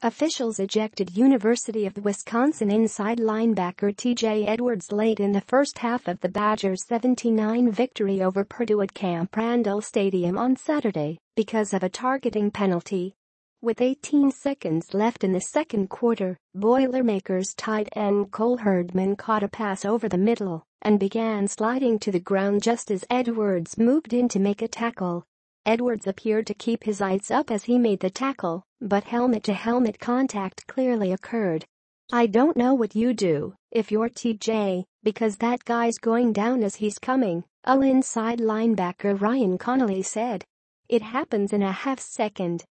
Officials ejected University of Wisconsin inside linebacker T.J. Edwards late in the first half of the Badgers' 17-9 victory over Purdue at Camp Randall Stadium on Saturday because of a targeting penalty. With 18 seconds left in the second quarter, Boilermakers tight end Cole Herdman caught a pass over the middle and began sliding to the ground just as Edwards moved in to make a tackle. Edwards appeared to keep his eyes up as he made the tackle, but helmet-to-helmet contact clearly occurred. "I don't know what you do if you're TJ, because that guy's going down as he's coming," inside linebacker Ryan Connelly said. "It happens in a half second.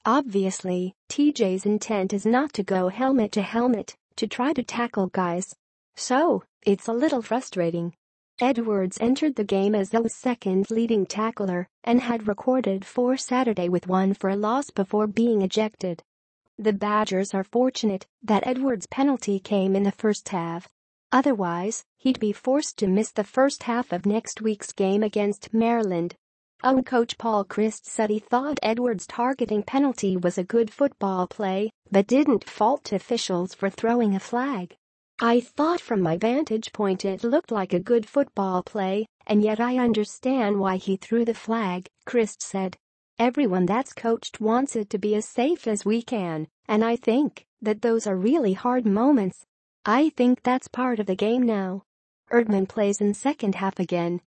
Obviously, TJ's intent is not to go helmet-to-helmet to try to tackle guys. So, it's a little frustrating." Edwards entered the game as the second leading tackler and had recorded 4 Saturday with 1 for a loss before being ejected. The Badgers are fortunate that Edwards' penalty came in the first half. Otherwise, he'd be forced to miss the first half of next week's game against Maryland. Coach Paul Chryst said he thought Edwards' targeting penalty was a good football play, but didn't fault officials for throwing a flag. "I thought from my vantage point it looked like a good football play, and yet I understand why he threw the flag," Chryst said. "Everyone that's coached wants it to be as safe as we can, and I think that those are really hard moments. I think that's part of the game now." Herdman plays in second half again.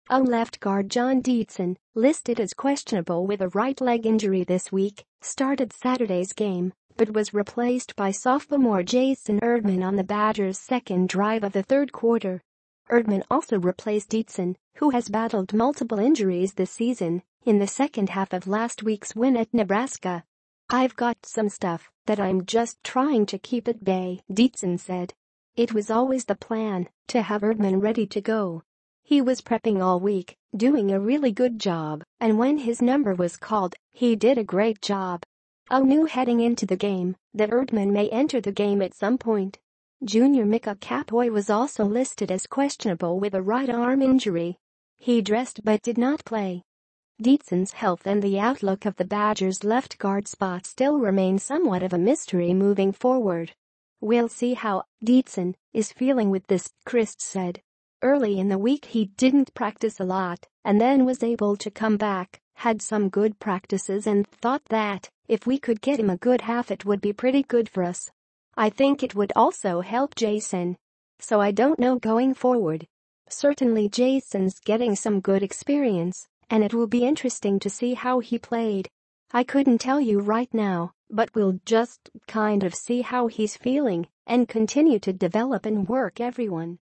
Left guard John Dietzen, listed as questionable with a right leg injury this week, started Saturday's game, but was replaced by sophomore Jason Herdman on the Badgers' second drive of the third quarter. Herdman also replaced Dietzen, who has battled multiple injuries this season, in the second half of last week's win at Nebraska. "I've got some stuff that I'm just trying to keep at bay," Dietzen said. "It was always the plan to have Herdman ready to go. He was prepping all week, doing a really good job, and when his number was called, he did a great job. I knew heading into the game that Herdman may enter the game at some point." Junior Micah Capoy was also listed as questionable with a right arm injury. He dressed but did not play. Dietzen's health and the outlook of the Badgers' left guard spot still remain somewhat of a mystery moving forward. "We'll see how Dietzen is feeling with this," Chryst said. "Early in the week he didn't practice a lot and then was able to come back, had some good practices and thought that if we could get him a good half it would be pretty good for us. I think it would also help Jason. So I don't know going forward. Certainly Jason's getting some good experience, and it will be interesting to see how he played. I couldn't tell you right now, but we'll just kind of see how he's feeling and continue to develop and work everyone."